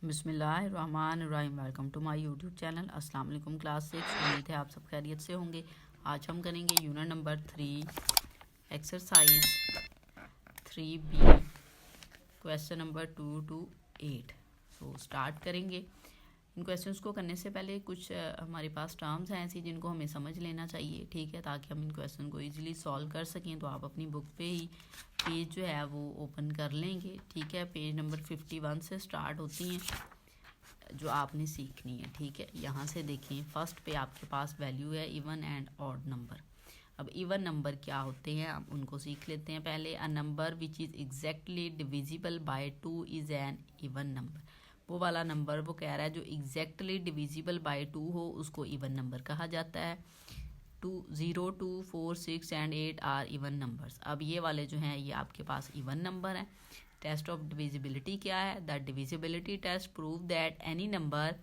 बिस्मिल्लाहिर्रहमानिर्रहीम। Welcome to my YouTube channel. अस्सलाम वालेकुम क्लास 6। उम्मीद है आप सब खैरियत से होंगे। आज हम करेंगे unit number 3 exercise 3B question number 2 to 8। Start करेंगे। इन क्वेश्चंस को करने से पहले कुछ हमारे पास टर्म्स हैं ऐसी जिनको हमें समझ लेना चाहिए, ठीक है, ताकि हम इन क्वेश्चन को इजीली सॉल्व कर सकें। तो आप अपनी बुक पे ही पेज जो है वो ओपन कर लेंगे, ठीक है। पेज नंबर 51 से स्टार्ट होती हैं जो आपने सीखनी है, ठीक है। यहाँ से देखें, फर्स्ट पे आपके पास वैल्यू है इवन एंड ऑड नंबर। अब इवन नंबर क्या होते हैं हम उनको सीख लेते हैं पहले। A number which is exactly divisible by 2 is an even number. वो वाला नंबर वो कह रहा है जो एग्जैक्टली डिविजिबल बाय 2 हो उसको इवन नंबर कहा जाता है। 0, 2, 4, 6 एंड 8 आर इवन नंबर्स। अब ये वाले जो हैं ये आपके पास इवन नंबर हैं। टेस्ट ऑफ डिविजिबिलिटी क्या है? The divisibility test prove that any number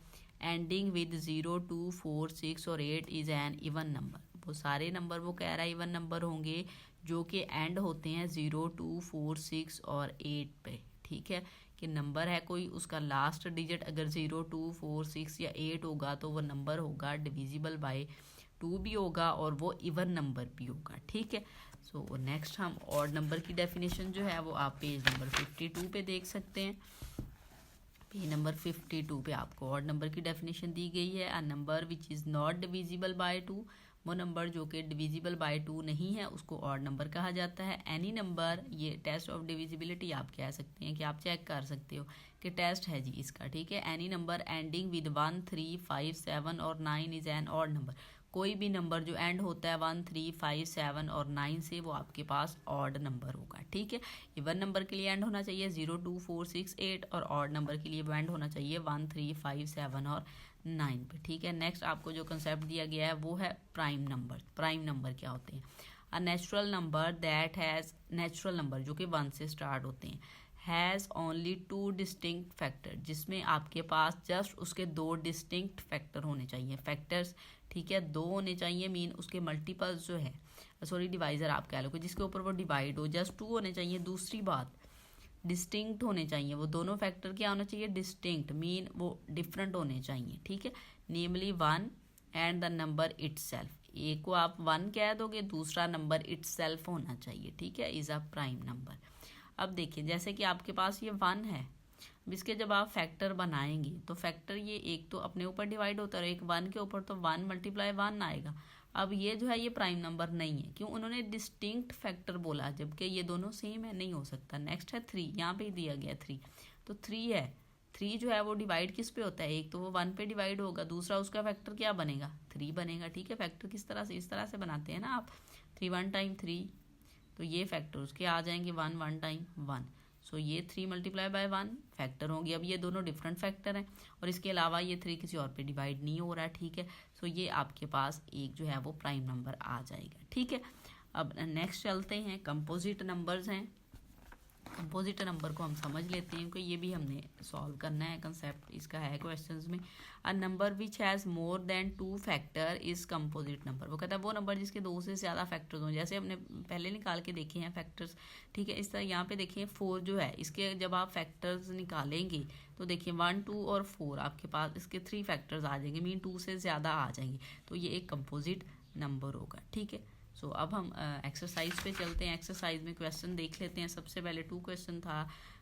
ending with 0, 2, 4, 6 और 8 इज एन इवन नंबर। वो सारे नंबर वो कह रहा है इवन नंबर होंगे जो कि एंड होते हैं 0, 2, 4, 6 और 8 पे, ठीक है। कि नंबर है कोई, उसका लास्ट डिजिट अगर 0, 2, 4, 6 या 8 होगा तो वो नंबर होगा डिविजिबल बाय 2 भी होगा और वो इवन नंबर भी होगा, ठीक है। सो नेक्स्ट हम ऑड नंबर की डेफिनेशन जो है वो आप पेज नंबर 52 पे देख सकते हैं। पेज नंबर 52 पे आपको ऑड नंबर की डेफिनेशन दी गई है। A number which is not divisible by 2, वो नंबर जो कि डिविजिबल बाय 2 नहीं है उसको ऑड नंबर कहा जाता है। एनी नंबर, ये टेस्ट ऑफ डिविजिबिलिटी आप कह सकते हैं कि आप चेक कर सकते हो कि टेस्ट है जी इसका, ठीक है। एनी नंबर एंडिंग विद 1, 3, 5, 7 और 9 इज एन ऑड नंबर। कोई भी नंबर जो एंड होता है 1, 3, 5, 7 और 9 से वो आपके पास ऑड नंबर होगा, ठीक है। इवन नंबर के लिए एंड होना चाहिए 0, 2, 4, 6, 8 और ऑड नंबर के लिए एंड होना चाहिए 1, 3, 5, 7 और 9 पे, ठीक है। नेक्स्ट आपको जो कंसेप्ट दिया गया है वो है प्राइम नंबर। प्राइम नंबर क्या होते हैं? A natural number that has, natural number जो कि 1 से स्टार्ट होते हैं, हैज़ ओनली 2 डिस्टिंक्ट फैक्टर, जिसमें आपके पास जस्ट उसके 2 डिस्टिंक्ट फैक्टर होने चाहिए, फैक्टर्स, ठीक है, 2 होने चाहिए। मीन उसके मल्टीपल्स जो है, सॉरी डिवाइजर आप कह लो कि जिसके ऊपर वो डिवाइड हो, जस्ट 2 होने चाहिए। दूसरी बात, डिस्टिंक्ट होने चाहिए, वो दोनों फैक्टर क्या होना चाहिए? डिस्टिंक्ट, मीन वो डिफरेंट होने चाहिए, ठीक है। नेमली 1 एंड द नंबर इटसेल्फ। एक को आप 1 कह दोगे, दूसरा नंबर इटसेल्फ होना चाहिए, ठीक है, इज अ प्राइम नंबर। अब देखिए जैसे कि आपके पास ये 1 है, इसके जब आप फैक्टर बनाएंगे तो फैक्टर ये एक तो अपने ऊपर डिवाइड होता है, एक 1 के ऊपर, तो 1 × 1 आएगा। अब ये जो है ये प्राइम नंबर नहीं है, क्यों? उन्होंने डिस्टिंक्ट फैक्टर बोला जबकि ये दोनों सेम है, नहीं हो सकता। नेक्स्ट है 3, यहाँ पे दिया गया 3, तो 3 है। 3 जो है वो डिवाइड किस पे होता है? एक तो वो 1 पे डिवाइड होगा, दूसरा उसका फैक्टर क्या बनेगा? 3 बनेगा, ठीक है। फैक्टर किस तरह से? इस तरह से बनाते हैं ना आप, 3 1 टाइम 3, तो ये फैक्टर उसके आ जाएंगे 1 1 टाइम 1। सो ये 3 × 1 फैक्टर होंगे। अब ये दोनों डिफरेंट फैक्टर हैं और इसके अलावा ये 3 किसी और पे डिवाइड नहीं हो रहा है, ठीक है। सो ये आपके पास एक जो है वो प्राइम नंबर आ जाएगा, ठीक है। अब नेक्स्ट चलते हैं, कंपोजिट नंबर्स हैं। कंपोजिट नंबर को हम समझ लेते हैं कि ये भी हमने सॉल्व करना है, कंसेप्ट इसका है क्वेश्चंस में। A number which has more than 2 factor is composite number. वो कहता है वो नंबर जिसके 2 से ज़्यादा फैक्टर्स हों, जैसे हमने पहले निकाल के देखे हैं फैक्टर्स, ठीक है। इस तरह यहाँ पे देखिए 4 जो है, इसके जब आप फैक्टर्स निकालेंगे तो देखिए 1, 2 और 4 आपके पास इसके 3 फैक्टर्स आ जाएंगे, मीन 2 से ज़्यादा आ जाएंगे, तो ये एक कंपोजिट नंबर होगा, ठीक है। सो अब हम एक्सरसाइज पे चलते हैं। एक्सरसाइज में क्वेश्चन देख लेते हैं। सबसे पहले 2 क्वेश्चन था,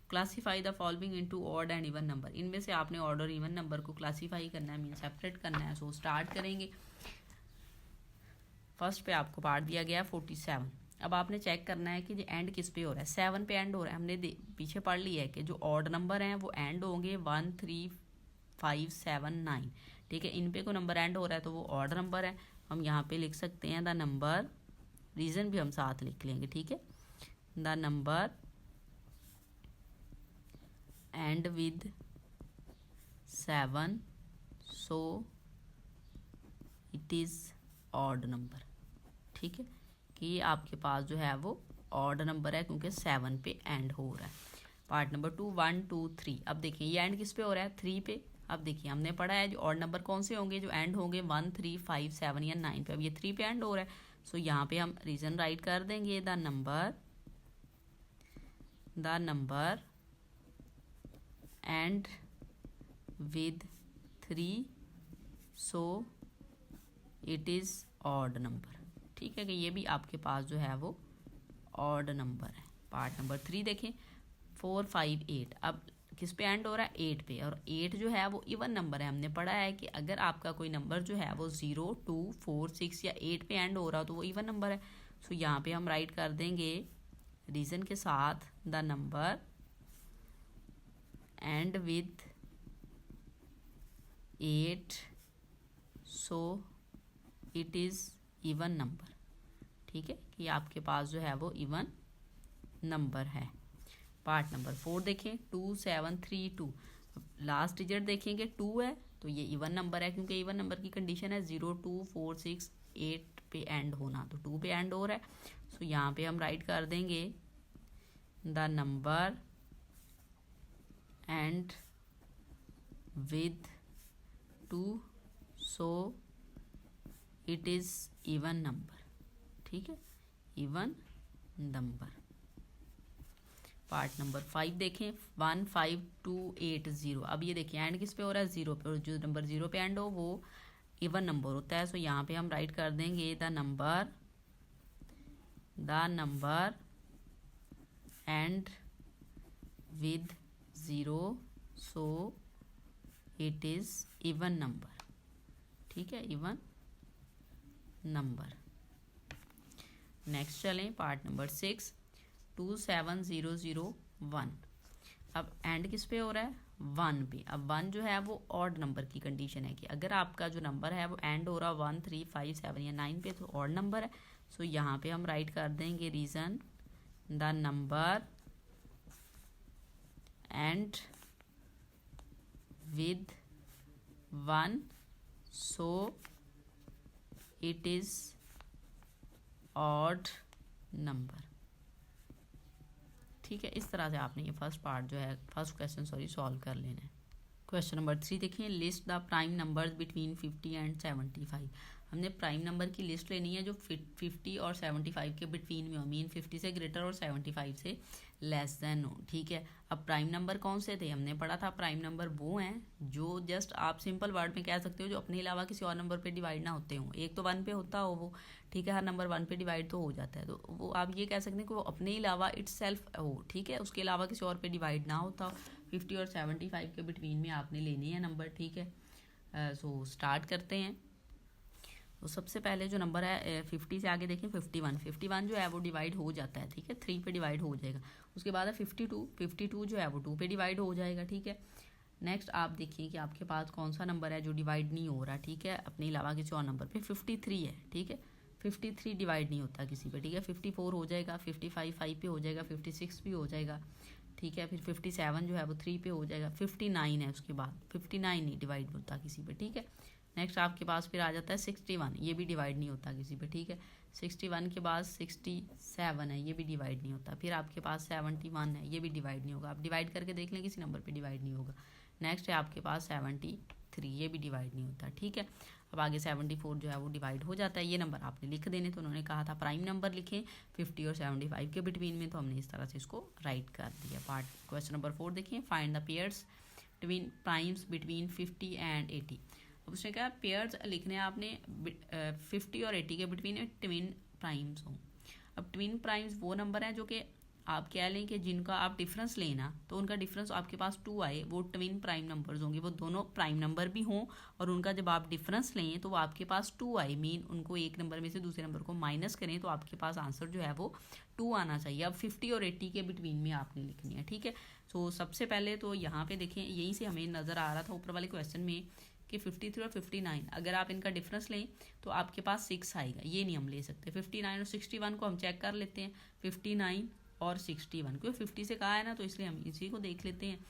classify the following into odd and even number. इनमें से आपने ऑड और इवन नंबर को क्लासीफाई करना है, मीन सेपरेट करना है। सो स्टार्ट करेंगे। फर्स्ट पे आपको पार्ट दिया गया 47। अब आपने चेक करना है कि एंड किस पे हो रहा है। 7 पे एंड हो रहा है, हमने पीछे पढ़ लिया है कि जो ऑड नंबर हैं वो एंड होंगे 1, 3, 5, 7, 9, ठीक है। इन पे को नंबर एंड हो रहा है तो वो ऑड नंबर है। हम यहाँ पे लिख सकते हैं द नंबर, रीजन भी हम साथ लिख लेंगे, ठीक है। The number and with 7, so it is odd number, ठीक है। कि आपके पास जो है वो ऑड नंबर है क्योंकि 7 पे एंड हो रहा है। Part number 2, 1, 2, 3। अब देखिए ये एंड किस पे हो रहा है? 3 पे। अब देखिए हमने पढ़ा है जो ऑड नंबर कौन से होंगे, जो एंड होंगे 1, 3, 5, 7 या 9 पे। अब ये 3 पे एंड हो रहा है, सो यहाँ पे हम रीजन राइट कर देंगे, the number and with 3 so it is odd number। ठीक है कि ये भी आपके पास जो है वो ऑड नंबर है। पार्ट नंबर 3 देखें 4 5 8, अब किस पे एंड हो रहा है 8 पे, और 8 जो है वो इवन नंबर है। हमने पढ़ा है कि अगर आपका कोई नंबर जो है वो 0 2 4 6 या 8 पे एंड हो रहा हो तो वो इवन नंबर है। सो यहाँ पे हम राइट कर देंगे रीजन के साथ the number and with 8 so it is even number. ठीक है कि आपके पास जो है वो इवन नंबर है। पार्ट नंबर 4 देखें 2 7 3 2, लास्ट डिजिट देखेंगे 2 है तो ये इवन नंबर है, क्योंकि इवन नंबर की कंडीशन है 0 2 4 6 8 पे एंड होना, तो 2 पे एंड हो रहा है। सो यहाँ पे हम राइट कर देंगे the number and with 2 so it is even number. ठीक है, इवन नंबर। पार्ट नंबर 5 देखें 1 5 2 8 0, अब ये देखिए एंड किस पे हो रहा है 0 पे, और जो नंबर 0 पे एंड हो वो इवन नंबर होता है। सो यहाँ पे हम राइट कर देंगे the number and with 0 so it is even number. ठीक है, इवन नंबर। नेक्स्ट चलें पार्ट नंबर 6 2 7 0 0 1, अब एंड किस पे हो रहा है 1 पे। अब 1 जो है वो ऑड नंबर की कंडीशन है कि अगर आपका जो नंबर है वो एंड हो रहा 1 3 5 7 या 9 पे तो ऑड नंबर है। सो यहाँ पे हम राइट कर देंगे reason the number and with 1 so it is odd number. ठीक है, इस तरह से आपने ये फर्स्ट पार्ट जो है फर्स्ट क्वेश्चन सॉल्व कर लेना है। क्वेश्चन नंबर 3 देखिए list the prime numbers between 50 and 75। हमने प्राइम नंबर की लिस्ट लेनी है जो 50 और 75 के बिटवीन में हो, मीन 50 से ग्रेटर और 75 से लेस देन हो। ठीक है, अब प्राइम नंबर कौन से थे हमने पढ़ा था, प्राइम नंबर वो हैं जो जस्ट आप सिंपल वर्ड में कह सकते हो जो अपने अलावा किसी और नंबर पे डिवाइड ना होते हों। एक तो 1 पे होता हो वो, ठीक है, हर नंबर 1 पे डिवाइड तो हो जाता है, तो वो आप ये कह सकते हैं कि वो अपने अलावा इटसेल्फ हो। ठीक है, उसके अलावा किसी और पे डिवाइड ना होता हो। 50 और 75 के बिटवीन में आपने लेने हैं नंबर। ठीक है, सो स्टार्ट करते हैं। तो सबसे पहले जो नंबर है 50 से आगे देखें 51 जो है वो डिवाइड हो जाता है। ठीक है, 3 पे डिवाइड हो जाएगा। उसके बाद है 52 जो है वो 2 पे डिवाइड हो जाएगा। ठीक है, नेक्स्ट आप देखिए कि आपके पास कौन सा नंबर है जो डिवाइड नहीं हो रहा। ठीक है, अपने अलावा किसी और नंबर पे 53 है। ठीक है, 53 डिवाइड नहीं होता किसी पे। ठीक है, 54 हो जाएगा, 55 5 पे हो जाएगा, 56 भी हो जाएगा। ठीक है, फिर 57 जो है वो 3 पे हो जाएगा, 59 है उसके बाद, 59 नहीं डिवाइड होता किसी पे। ठीक है, नेक्स्ट आपके पास फिर आ जाता है 61, ये भी डिवाइड नहीं होता किसी पे। ठीक है, 61 के बाद 67 है, ये भी डिवाइड नहीं होता। फिर आपके पास 71 है, ये भी डिवाइड नहीं होगा। आप डिवाइड करके देख लें, किसी नंबर पे डिवाइड नहीं होगा। नेक्स्ट है आपके पास 73, ये भी डिवाइड नहीं होता। ठीक है, अब आगे 74 जो है वो डिवाइड हो जाता है। ये नंबर आपने लिख देने, तो उन्होंने कहा था प्राइम नंबर लिखें 50 और 75 के बिटवीन में, तो हमने इस तरह से इसको राइट कर दिया। पार्ट क्वेश्चन नंबर 4 देखिए find the pairs twin primes between 50 and 80। अब उसने कहा पेयर्स लिखने आपने 50 और 80 के बिटवीन में ट्विन प्राइम्स हों। अब ट्विन प्राइम्स वो नंबर हैं जो कि आप कह लें कि जिनका आप डिफरेंस लेना तो उनका डिफरेंस आपके पास 2 आए, वो ट्विन प्राइम नंबर्स होंगे। वो दोनों प्राइम नंबर भी हों और उनका जब आप डिफरेंस लें तो वो आपके पास 2 आए, मीन उनको एक नंबर में से दूसरे नंबर को माइनस करें तो आपके पास आंसर जो है वो 2 आना चाहिए। अब 50 और 80 के बिटवीन में आपने लिखनी है। ठीक है, तो सबसे पहले तो यहाँ पे देखें, यहीं से हमें नज़र आ रहा था ऊपर वाले क्वेश्चन में कि 53 और 59 अगर आप इनका डिफरेंस लें तो आपके पास 6 आएगा। ये नहीं हम ले सकते। 59 और 61 को हम चेक कर लेते हैं, 59 और 61, क्योंकि 50 से कहा है ना तो इसलिए हम इसी को देख लेते हैं।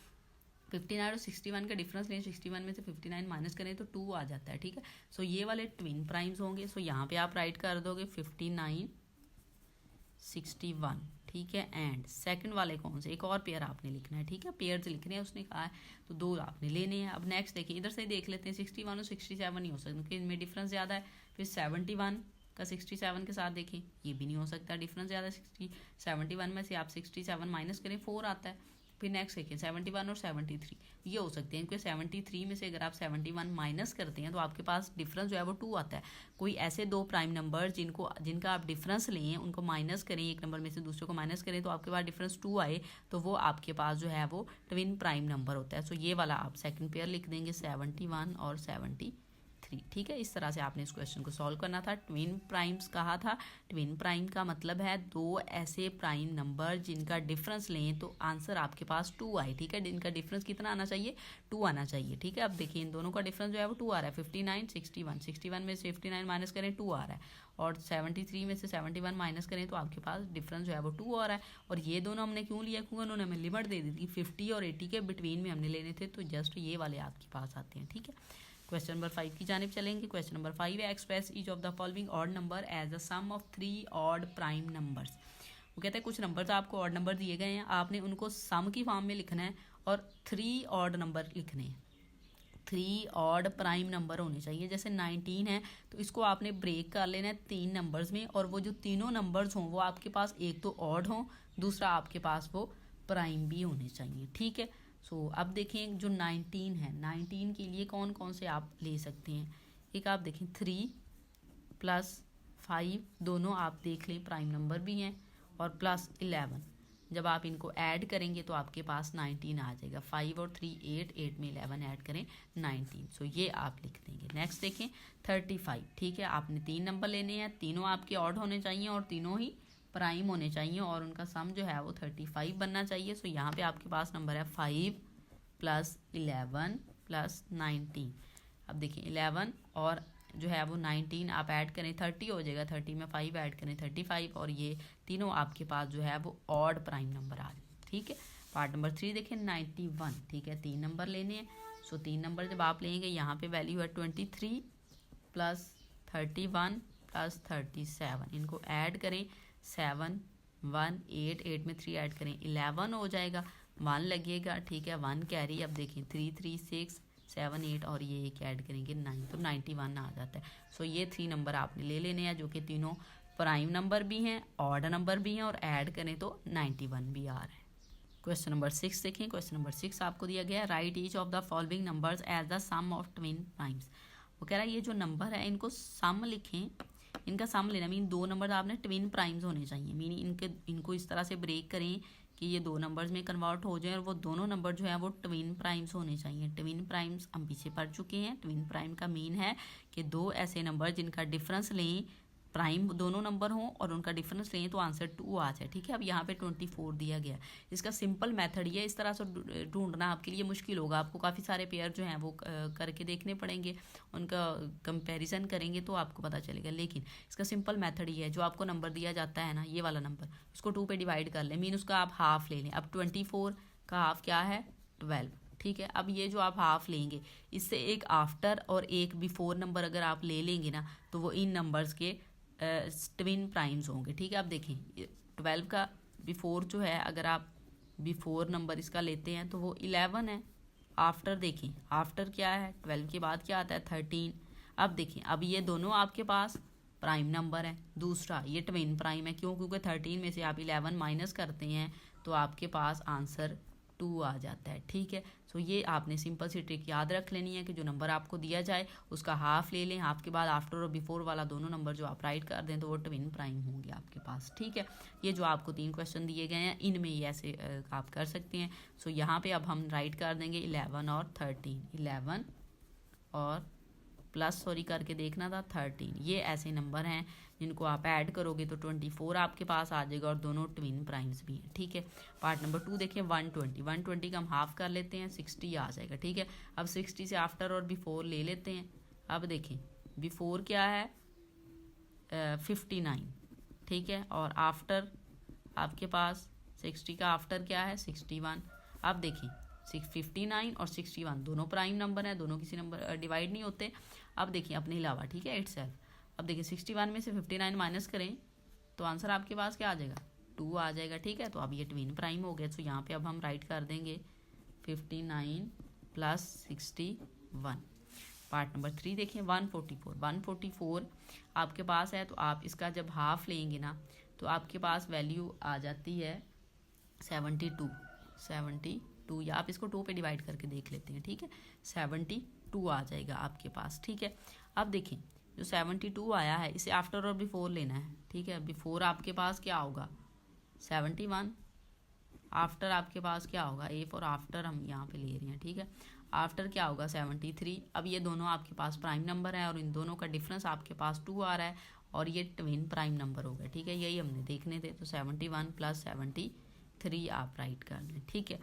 59 और 61 का डिफरेंस लें, 61 में से 59 माइनस करें तो 2 आ जाता है। ठीक है, सो ये वाले ट्विन प्राइम्स होंगे। सो यहाँ पे आप राइट कर दोगे 59 61। ठीक है, एंड सेकंड वाले कौन से, एक और पेयर आपने लिखना है। ठीक है, पेयर्स लिखने हैं उसने कहा है, तो 2 आपने लेने हैं। अब नेक्स्ट देखिए, इधर से देख लेते हैं 61 और 67 नहीं हो सकता क्योंकि इनमें डिफरेंस ज़्यादा है। फिर 71 का 67 के साथ देखें, ये भी नहीं हो सकता, डिफरेंस ज़्यादा है। 71 में से आप 67 माइनस करें 4 आता है। फिर नेक्स्ट देखिए 71 और 73 ये हो सकते हैं, क्योंकि 73 में से अगर आप 71 माइनस करते हैं तो आपके पास डिफरेंस जो है वो 2 आता है। कोई ऐसे दो प्राइम नंबर जिनका आप डिफरेंस लें, उनको माइनस करें, एक नंबर में से दूसरे को माइनस करें तो आपके पास डिफरेंस 2 आए, तो वो आपके पास जो है वो ट्विन प्राइम नंबर होता है। सो ये वाला आप सेकेंड पेयर लिख देंगे 71 और 73। ठीक है, इस तरह से आपने इस क्वेश्चन को सॉल्व करना था। ट्विन प्राइम्स कहा था, ट्विन प्राइम का मतलब है दो ऐसे प्राइम नंबर जिनका डिफरेंस लें तो आंसर आपके पास 2 आए। ठीक है, इनका डिफरेंस कितना आना चाहिए, 2 आना चाहिए। ठीक है, अब देखिए इन दोनों का डिफरेंस जो है वो 2 आ रहा है। 59 61, 61 में से 59 माइनस करें 2 आ रहा है, और 73 में से 71 माइनस करें तो आपके पास डिफरेंस जो है वो 2 आ रहा है। और ये दोनों हमने क्यों लिया, क्योंकि उन्होंने हमें लिमिट दे दी थी 50 और 80 के बिटवीन में हमने लेने थे, तो जस्ट ये वाले आपके पास आते हैं। ठीक है, क्वेश्चन नंबर 5 की जानिब चलेंगे। क्वेश्चन नंबर 5 है express each of the following odd number as the sum of 3 odd prime numbers. वो कहते हैं कुछ नंबर्स आपको ऑड नंबर दिए गए हैं, आपने उनको सम की फॉर्म में लिखना है और 3 ऑड नंबर लिखने हैं। 3 ऑड प्राइम नंबर होने चाहिए। जैसे 19 है तो इसको आपने ब्रेक कर लेना है 3 नंबर्स में, और वो जो तीनों नंबर्स हों वो आपके पास एक तो ऑड हों, दूसरा आपके पास वो प्राइम भी होने चाहिए। ठीक है, सो अब देखें जो 19 है, 19 के लिए कौन कौन से आप ले सकते हैं। एक आप देखें 3 + 5 दोनों आप देख लें प्राइम नंबर भी हैं, और +11 जब आप इनको ऐड करेंगे तो आपके पास 19 आ जाएगा। 5 और 3 8, 8 में 11 ऐड करें 19। सो ये आप लिख देंगे। नेक्स्ट देखें 35। ठीक है, आपने 3 नंबर लेने हैं, तीनों आपके ऑड होने चाहिए और तीनों ही प्राइम होने चाहिए, और उनका सम जो है वो 35 बनना चाहिए। सो यहाँ पे आपके पास नंबर है 5 + 11 + 19। अब देखिए 11 और जो है वो 19 आप ऐड करें 30 हो जाएगा, 30 में 5 ऐड करें 35, और ये तीनों आपके पास जो है वो ऑड प्राइम नंबर आ जाए। ठीक है, पार्ट नंबर 3 देखें 91। ठीक है, 3 नंबर लेने हैं। सो 3 नंबर जब आप लेंगे यहाँ पे वैल्यू है 23 + 31 + 37, इनको ऐड करें 7 1 8, 8 में 3 ऐड करें 11 हो जाएगा, 1 लगेगा। ठीक है, 1 कैरी। अब देखिए 3 3 6 7 8 और ये एक ऐड करेंगे 9, तो 91 आ जाता है। सो ये 3 नंबर आपने ले लेने हैं जो कि तीनों प्राइम नंबर भी हैं, ऑड नंबर भी हैं, और ऐड करें तो 91 भी आ रहा है। क्वेश्चन नंबर 6 देखें। क्वेश्चन नंबर 6 आपको दिया गया है write each of the following numbers as the sum of twin primes. वो कह रहा है ये जो नंबर है इनको सम लिखें, इनका सम लेना मीन 2 नंबर आपने ट्विन प्राइम्स होने चाहिए, मीन इनको इस तरह से ब्रेक करें कि ये 2 नंबर्स में कन्वर्ट हो जाए, और वो दोनों नंबर जो है वो ट्विन प्राइम्स होने चाहिए। ट्विन प्राइम्स हम पीछे पढ़ चुके हैं। ट्विन प्राइम का मीन है कि 2 ऐसे नंबर जिनका डिफरेंस लें, प्राइम दोनों नंबर हों और उनका डिफरेंस लें तो आंसर 2 आ जाए। ठीक है, अब यहाँ पे 24 दिया गया। इसका सिंपल मेथड ये, इस तरह से ढूंढना आपके लिए मुश्किल होगा, आपको काफ़ी सारे पेयर जो हैं वो करके देखने पड़ेंगे, उनका कंपैरिजन करेंगे तो आपको पता चलेगा। लेकिन इसका सिंपल मेथड ये है, जो आपको नंबर दिया जाता है ना, ये वाला नंबर, उसको 2 पे डिवाइड कर लें, मीन उसका आप हाफ ले लें। अब 24 का हाफ क्या है 12। ठीक है, अब ये जो आप हाफ लेंगे इससे एक आफ्टर और एक बिफोर नंबर अगर आप ले लेंगे ना तो वो इन नंबर्स के ट्विन प्राइम्स होंगे। ठीक है, अब देखें 12 का बिफोर जो है, अगर आप बिफोर नंबर इसका लेते हैं तो वो 11 है। आफ्टर देखें, आफ्टर क्या है 12 के बाद क्या आता है 13। अब देखें, अब ये दोनों आपके पास प्राइम नंबर है, दूसरा ये ट्विन प्राइम है। क्यों, क्योंकि 13 में से आप 11 माइनस करते हैं तो आपके पास आंसर 2 आ जाता है। ठीक है, सो ये आपने सिंपल सी ट्रिक याद रख लेनी है कि जो नंबर आपको दिया जाए उसका हाफ ले लें, हाफ के बाद आफ्टर और बिफोर वाला दोनों नंबर जो आप राइट कर दें तो वो ट्विन प्राइम होंगे आपके पास। ठीक है, ये जो आपको 3 क्वेश्चन दिए गए हैं इनमें ये ऐसे आप कर सकते हैं। सो यहाँ पे अब हम राइट कर देंगे 11 और 13, 11 और प्लस सॉरी करके देखना था 13, ये ऐसे नंबर हैं जिनको आप ऐड करोगे तो 24 आपके पास आ जाएगा, और दोनों ट्विन प्राइम्स भी हैं। ठीक है, पार्ट नंबर 2 देखिए 120 का हम हाफ कर लेते हैं 60 आ जाएगा। ठीक है, अब 60 से आफ्टर और बिफोर ले लेते हैं। अब देखें बिफोर क्या है 59। ठीक है, और आफ्टर आपके पास 60 का आफ्टर क्या है 61। अब देखें 59 और 61 दोनों प्राइम नंबर हैं, दोनों किसी नंबर डिवाइड नहीं होते। अब देखिए अपने अलावा, ठीक है, इटसेल्फ। अब देखिए 61 में से 59 माइनस करें तो आंसर आपके पास क्या आ जाएगा 2 आ जाएगा। ठीक है, तो अब ये ट्विन प्राइम हो गया। तो यहाँ पे अब हम राइट कर देंगे 59 + 61। पार्ट नंबर 3 देखिए 144 आपके पास है, तो आप इसका जब हाफ लेंगे ना तो आपके पास वैल्यू आ जाती है 72। 72, या आप इसको 2 पे डिवाइड करके देख लेते हैं, ठीक है। 72 आ जाएगा आपके पास, ठीक है। अब देखें जो 72 आया है इसे आफ्टर और बिफोर लेना है, ठीक है। बिफोर आपके पास क्या होगा 71, आफ्टर आपके पास क्या होगा, ए फॉर आफ्टर हम यहाँ पे ले रहे हैं, ठीक है। आफ्टर क्या होगा 73। अब ये दोनों आपके पास प्राइम नंबर है और इन दोनों का डिफरेंस आपके पास 2 आ रहा है और ये ट्विन प्राइम नंबर हो गए, ठीक है। यही हमने देखने थे, तो 71 + 73 आप राइट कर लें, ठीक है।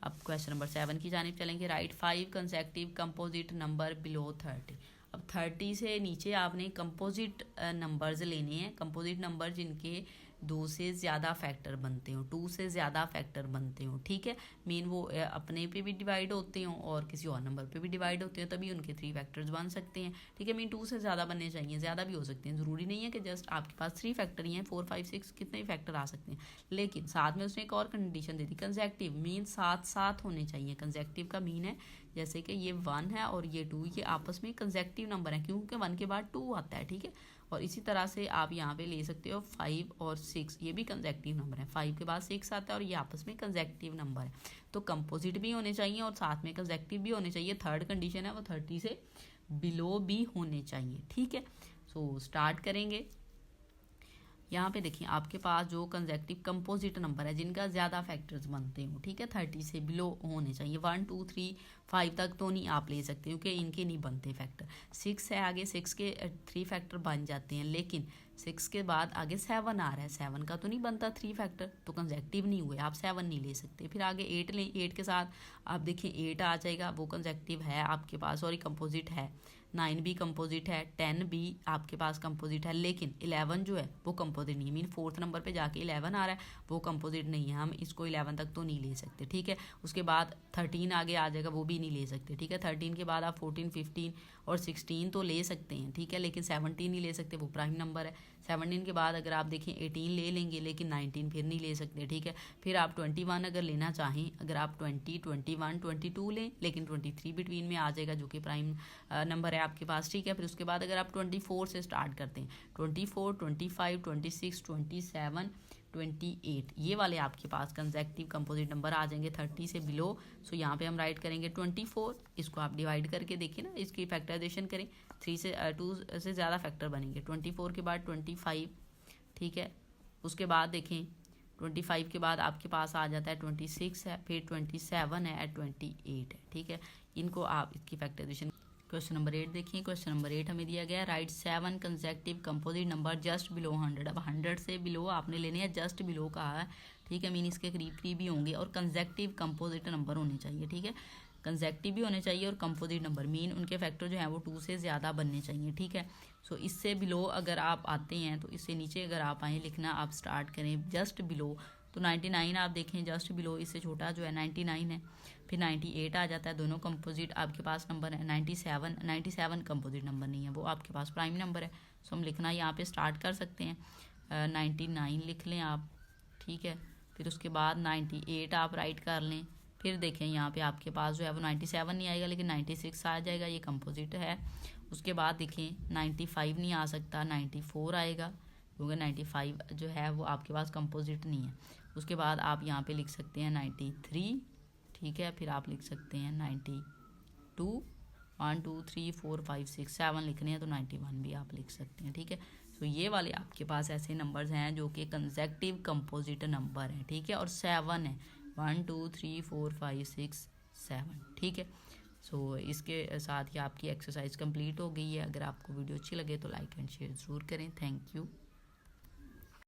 अब क्वेश्चन नंबर 7 की जानिब चलेंगे। Right 5 consecutive composite number below 30। अब 30 से नीचे आपने कंपोजिट नंबर्स लेने हैं, कंपोजिट नंबर जिनके 2 से ज़्यादा फैक्टर बनते हो, 2 से ज़्यादा फैक्टर बनते हो, ठीक है। मीन वो अपने पे भी डिवाइड होते हो और किसी और नंबर पे भी डिवाइड होते हैं, तभी उनके 3 फैक्टर्स बन सकते हैं, ठीक है। मीन 2 से ज़्यादा बनने चाहिए, ज़्यादा भी हो सकते हैं, ज़रूरी नहीं है कि जस्ट आपके पास 3 फैक्टर ही हैं, 4 5 6 कितने भी फैक्टर आ सकते हैं। लेकिन साथ में उसने एक और कंडीशन दे दी, कंसेक्टिव मीन साथ साथ होने चाहिए। कंसेक्टिव का मीन है जैसे कि ये 1 है और ये 2, ये आपस में कंसेक्टिव नंबर है क्योंकि 1 के बाद 2 आता है, ठीक है। और इसी तरह से आप यहाँ पे ले सकते हो 5 और 6, ये भी कंसेक्टिव नंबर है, 5 के बाद 6 आता है और ये आपस में कंसेक्टिव नंबर है। तो कंपोजिट भी होने चाहिए और साथ में कंसेक्टिव भी होने चाहिए। थर्ड कंडीशन है वो 30 से बिलो भी होने चाहिए, ठीक है। सो स्टार्ट करेंगे। यहाँ पे देखिए आपके पास जो कंसेक्टिव कंपोजिट नंबर है जिनका ज़्यादा फैक्टर्स बनते हो, ठीक है, 30 से बिलो होने चाहिए। 1 2 3 5 तक तो नहीं आप ले सकते क्योंकि इनके नहीं बनते फैक्टर। 6 है आगे, 6 के 3 फैक्टर बन जाते हैं, लेकिन 6 के बाद आगे 7 आ रहा है, 7 का तो नहीं बनता 3 फैक्टर, तो कंसेक्टिव नहीं हुए, आप 7 नहीं ले सकते। फिर आगे 8 लें, 8 के साथ आप देखिए 8 आ जाएगा, वो कंसेक्टिव है आपके पास, सॉरी कंपोजिट है। 9 भी कंपोजिट है, 10 भी आपके पास कंपोजिट है, लेकिन 11 जो है वो कंपोजिट नहीं है। मीन 4th नंबर पे जाके 11 आ रहा है, वो कंपोजिट नहीं है, हम इसको 11 तक तो नहीं ले सकते, ठीक है। उसके बाद 13 आगे आ जाएगा, वो भी नहीं ले सकते, ठीक है। 13 के बाद आप 14 15 और 16 तो ले सकते हैं, ठीक है, लेकिन 17 नहीं ले सकते, वो प्राइम नंबर है। 17 के बाद अगर आप देखें 18 ले लेंगे, लेकिन 19 फिर नहीं ले सकते, ठीक है। फिर आप 21 अगर लेना चाहें, अगर आप 20 21 22 लें, लेकिन 23 बिटवीन में आ जाएगा जो कि प्राइम नंबर है आपके पास, ठीक है। फिर उसके बाद अगर आप 24 से स्टार्ट करते हैं, 24 25 26 27 28, ये वाले आपके पास कंसेक्टिव कंपोजिट नंबर आ जाएंगे 30 से बिलो। सो यहाँ पे हम राइट करेंगे 24, इसको आप डिवाइड करके देखिए ना, इसकी फैक्टराइजेशन करें, 3 से 2 से ज़्यादा फैक्टर बनेंगे। 24 के बाद 25, ठीक है। उसके बाद देखें 25 के बाद आपके पास आ जाता है 26 है, फिर 27 है, 28 है, ठीक है। इनको आप इसकी फैक्टराइजेशन। क्वेश्चन नंबर 8 देखिए। क्वेश्चन नंबर 8 हमें दिया गया है, right 7 consecutive composite number just below 100। अब 100 से बिलो आपने लेने हैं, जस्ट बिलो कहा है, ठीक है। मीन इसके करीब करीब भी होंगे और कंसेक्टिव कंपोजिट नंबर होने चाहिए, ठीक है। कंसेक्टिव भी होने चाहिए और कंपोजिट नंबर मीन उनके फैक्टर जो है वो 2 से ज़्यादा बनने चाहिए, ठीक है। सो इससे बिलो अगर आप आते हैं तो इससे नीचे अगर आप आएँ लिखना, आप स्टार्ट करें जस्ट बिलो, तो 99 आप देखें जस्ट बिलो, इससे छोटा जो है 99 है। फिर 98 आ जाता है, दोनों कंपोजिट आपके पास नंबर है। 97 कंपोजिट नंबर नहीं है, वो आपके पास प्राइम नंबर है। सो हम लिखना यहाँ पे स्टार्ट कर सकते हैं, 99 लिख लें आप, ठीक है। फिर उसके बाद 98 आप राइट कर लें। फिर देखें यहाँ पे आपके पास जो है वो 97 नहीं आएगा, लेकिन 96 आ जाएगा, ये कंपोजिट है। उसके बाद देखें 95 नहीं आ सकता, 94 आएगा क्योंकि 95 जो है वो आपके पास कंपोजिट नहीं है। उसके बाद आप यहाँ पे लिख सकते हैं 93, ठीक है। फिर आप लिख सकते हैं 92, 1 2 3 4 5 6 7 लिखने हैं तो 91 भी आप लिख सकते हैं, ठीक है। तो ये वाले आपके पास ऐसे नंबर्स हैं जो कि कंसेक्टिव कंपोजिट नंबर हैं, ठीक है। और 7 है, 1 2 3 4 5 6 7, ठीक है। सो इसके साथ ही आपकी एक्सरसाइज कंप्लीट हो गई है। अगर आपको वीडियो अच्छी लगे तो लाइक एंड शेयर ज़रूर करें। Thank you.